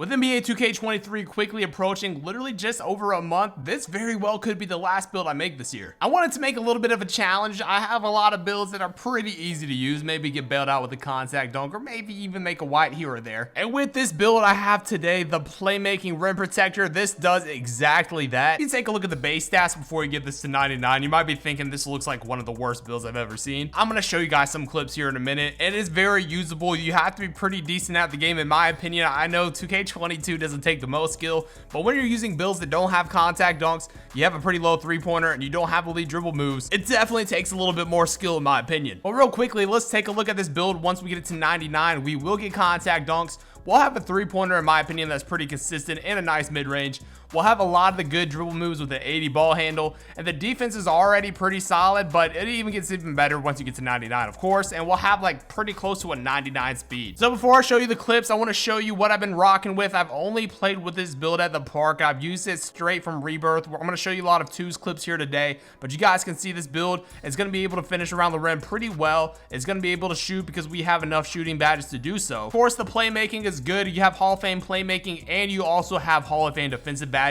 With NBA 2K23 quickly approaching literally just over a month, this very well could be the last build I make this year. I wanted to make a little bit of a challenge. I have a lot of builds that are pretty easy to use, maybe get bailed out with a contact dunk, or maybe even make a white here or there. And with this build I have today, the Playmaking Rim Protector, this does exactly that. You can take a look at the base stats before you get this to 99. You might be thinking this looks like one of the worst builds I've ever seen. I'm going to show you guys some clips here in a minute. It is very usable. You have to be pretty decent at the game in my opinion. I know 2K22 doesn't take the most skill, but when you're using builds that don't have contact dunks, you have a pretty low three-pointer, and you don't have elite dribble moves, it definitely takes a little bit more skill in my opinion. But real quickly, let's take a look at this build. Once we get it to 99, we will get contact dunks. We'll have a three-pointer, in my opinion, that's pretty consistent and a nice mid-range. We'll have a lot of the good dribble moves with an 80 ball handle, and the defense is already pretty solid, but it even gets even better once you get to 99, of course, and we'll have like pretty close to a 99 speed. So before I show you the clips, I want to show you what I've been rocking with. I've only played with this build at the park. I've used it straight from Rebirth. I'm going to show you a lot of twos clips here today, but you guys can see this build. It's going to be able to finish around the rim pretty well. It's going to be able to shoot because we have enough shooting badges to do so. Of course, the playmaking is good. You have Hall of Fame playmaking, and you also have Hall of Fame defensive badges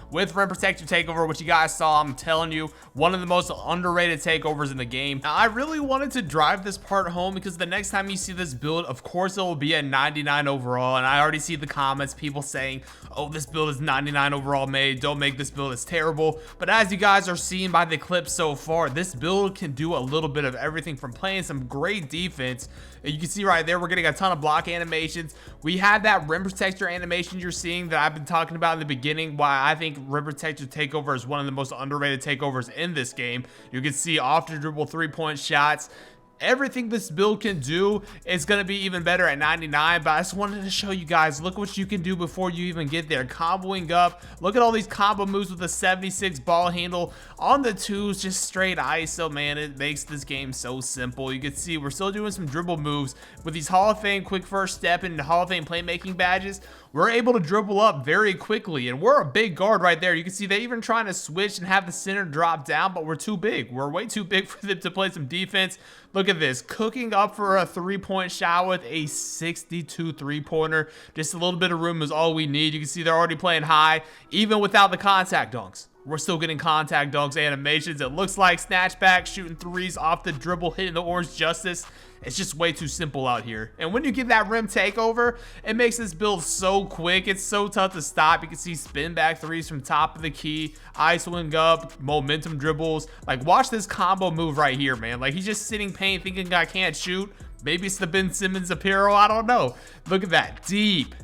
with Rim Protector takeover, which you guys saw. I'm telling you, one of the most underrated takeovers in the game. Now, I really wanted to drive this part home because the next time you see this build, of course it will be a 99 overall, and I already see the comments, people saying, oh, this build is 99 overall made, don't make this build, it's terrible. But as you guys are seeing by the clips so far, this build can do a little bit of everything, from playing some great defense. You can see right there, we're getting a ton of block animations. We have that Rim Protector animation you're seeing that I've been talking about in the beginning, why I think Rim Protector takeover is one of the most underrated takeovers in this game. You can see off the dribble three-point shots. Everything this build can do is going to be even better at 99, but I just wanted to show you guys, look what you can do before you even get there. Comboing up, look at all these combo moves with a 76 ball handle on the twos, just straight ISO, man. It makes this game so simple. You can see we're still doing some dribble moves with these Hall of Fame quick first step and Hall of Fame playmaking badges. We're able to dribble up very quickly, and we're a big guard right there. You can see they even trying to switch and have the center drop down, but we're too big. We're way too big for them to play some defense. Look at this, cooking up for a three-point shot with a 62 three-pointer. Just a little bit of room is all we need. You can see they're already playing high, even without the contact dunks. We're still getting contact dunks animations. It looks like snatchback, shooting threes off the dribble, hitting the orange justice. It's just way too simple out here. And when you get that rim takeover, it makes this build so quick. It's so tough to stop. You can see spin back threes from top of the key, isoing up, momentum dribbles. Like, watch this combo move right here, man. Like, he's just sitting paint thinking I can't shoot. Maybe it's the Ben Simmons apparel. I don't know. Look at that. Deep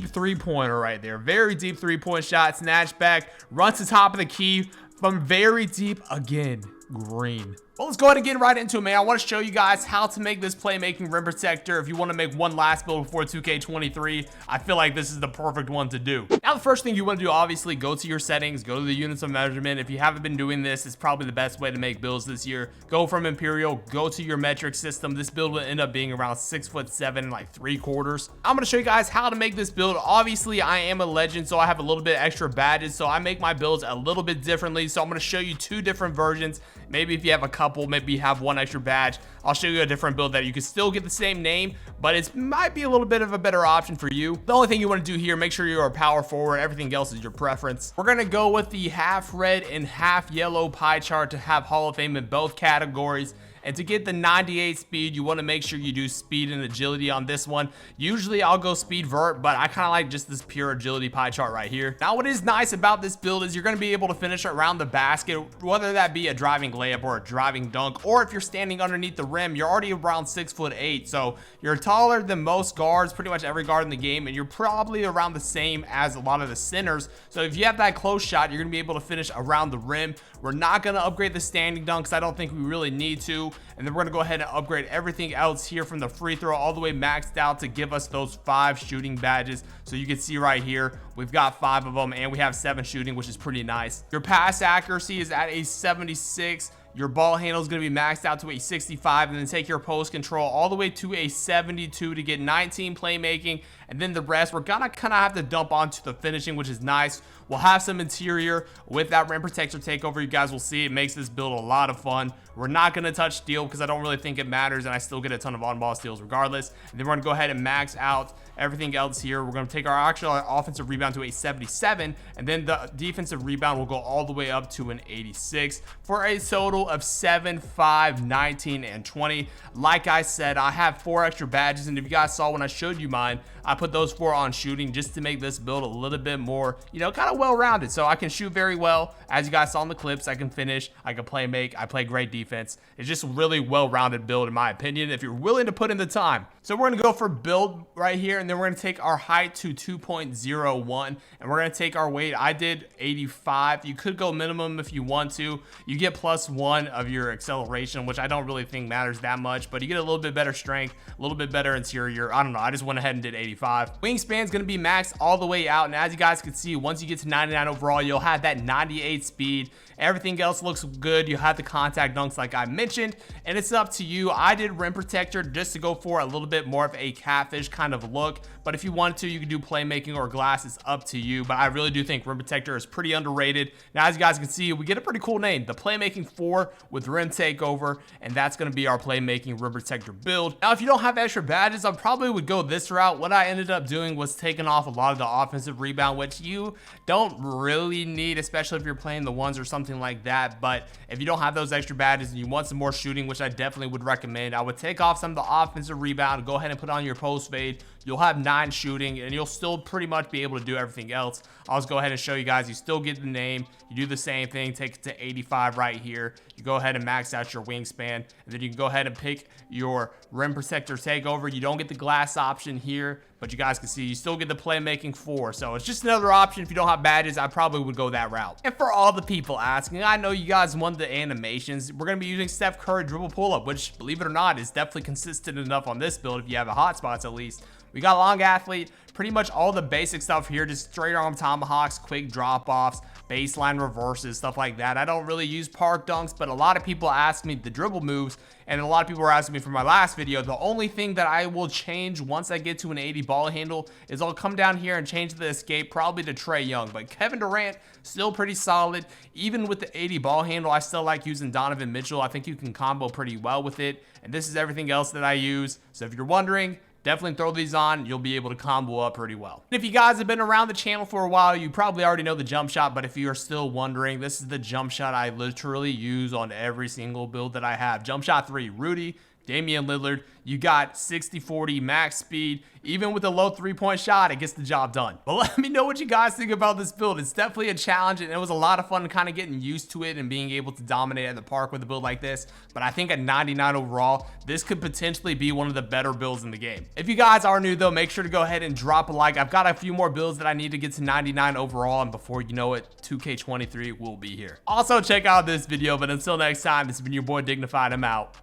three-pointer right there. Very deep three-point shot. Snatch back. Runs to top of the key from very deep. Again, green. Well, let's go ahead and get right into it, man. I want to show you guys how to make this Playmaking Rim Protector. If you want to make one last build before 2K23, I feel like this is the perfect one to do. Now, the first thing you want to do, obviously, go to your settings, go to the units of measurement. If you haven't been doing this, it's probably the best way to make builds this year. Go from Imperial, go to your metric system. This build will end up being around 6'7", like 3/4. I'm going to show you guys how to make this build. Obviously, I am a legend, so I have a little bit extra badges, so I make my builds a little bit differently. So I'm going to show you two different versions. Maybe if you have a couple, maybe you have one extra badge, I'll show you a different build that you can still get the same name, but it might be a little bit of a better option for you. The only thing you want to do here, make sure you're a power forward. Everything else is your preference. We're going to go with the half red and half yellow pie chart to have Hall of Fame in both categories. And to get the 98 speed, you want to make sure you do speed and agility on this one. Usually I'll go speed vert, but I kind of like just this pure agility pie chart right here. Now, what is nice about this build is you're going to be able to finish around the basket, whether that be a driving layup or a driving dunk, or if you're standing underneath the rim, you're already around 6'8". So you're taller than most guards, pretty much every guard in the game, and you're probably around the same as a lot of the centers. So if you have that close shot, you're going to be able to finish around the rim. We're not going to upgrade the standing dunks. I don't think we really need to. And then we're going to go ahead and upgrade everything else here from the free throw all the way maxed out to give us those 5 shooting badges. So you can see right here, we've got 5 of them, and we have 7 shooting, which is pretty nice. Your pass accuracy is at a 76. Your ball handle is going to be maxed out to a 65, and then take your post control all the way to a 72 to get 19 playmaking and then the rest we're gonna kind of have to dump onto the finishing, which is nice. We'll have some interior with that rim protector takeover. You guys will see it makes this build a lot of fun. We're not going to touch steal because I don't really think it matters, and I still get a ton of on-ball steals regardless. And then we're going to go ahead and max out everything else here. We're going to take our actual offensive rebound to a 77, and then the defensive rebound will go all the way up to an 86 for a total of 7, 5, 19, and 20. Like I said, I have 4 extra badges, and if you guys saw when I showed you mine, I put those 4 on shooting just to make this build a little bit more, you know, kind of well-rounded. So I can shoot very well. As you guys saw in the clips, I can finish, I can play make, I play great defense. It's just a really well-rounded build in my opinion, if you're willing to put in the time. So we're gonna go for build right here, and then we're gonna take our height to 2.01, and we're gonna take our weight. I did 85. You could go minimum if you want to. You get +1 of your acceleration, which I don't really think matters that much, but you get a little bit better strength, a little bit better interior. I don't know, I just went ahead and did 85. Wingspan is gonna be maxed all the way out, and as you guys can see, once you get to 99 overall, you'll have that 98 speed. Everything else looks good. You have the contact dunks like I mentioned, and it's up to you. I did rim protector just to go for a little bit more of a catfish kind of look, but if you want to, you can do playmaking or glass. It's up to you, but I really do think rim protector is pretty underrated. Now, as you guys can see, we get a pretty cool name, the Playmaking 4 with rim takeover, and that's going to be our playmaking rim protector build. Now, if you don't have extra badges, I probably would go this route. What I ended up doing was taking off a lot of the offensive rebound, which you don't really need, especially if you're playing the ones or something like that. But if you don't have those extra badges and you want some more shooting, which I definitely would recommend, I would take off some of the offensive rebound, go ahead and put on your post fade. You'll have 9 shooting, and you'll still pretty much be able to do everything else. I'll just go ahead and show you guys. You still get the name. You do the same thing. Take it to 85 right here. You go ahead and max out your wingspan, and then you can go ahead and pick your rim protector takeover. You don't get the glass option here, but you guys can see you still get the playmaking 4. So it's just another option. If you don't have badges, I probably would go that route. And for all the people asking, I know you guys want the animations. We're going to be using Steph Curry dribble pull-up, which, believe it or not, is definitely consistent enough on this build if you have a hot spots at least. We got long athlete, pretty much all the basic stuff here, just straight arm tomahawks, quick drop-offs, baseline reverses, stuff like that. I don't really use park dunks, but a lot of people ask me the dribble moves, and a lot of people were asking me for my last video. The only thing that I will change once I get to an 80 ball handle is I'll come down here and change the escape probably to Trae Young, but Kevin Durant still pretty solid. Even with the 80 ball handle, I still like using Donovan Mitchell. I think you can combo pretty well with it, and this is everything else that I use. So if you're wondering, definitely throw these on. You'll be able to combo up pretty well. If you guys have been around the channel for a while, you probably already know the jump shot, but if you are still wondering, this is the jump shot I literally use on every single build that I have. Jump shot 3, Rudy, Damian Lillard. You got 60-40 max speed. Even with a low 3-point shot, it gets the job done. But let me know what you guys think about this build. It's definitely a challenge, and it was a lot of fun kind of getting used to it and being able to dominate at the park with a build like this. But I think at 99 overall, this could potentially be one of the better builds in the game. If you guys are new though, make sure to go ahead and drop a like. I've got a few more builds that I need to get to 99 overall, and before you know it, 2K23 will be here. Also, check out this video, but until next time, this has been your boy Dignified. I'm out.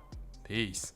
Peace.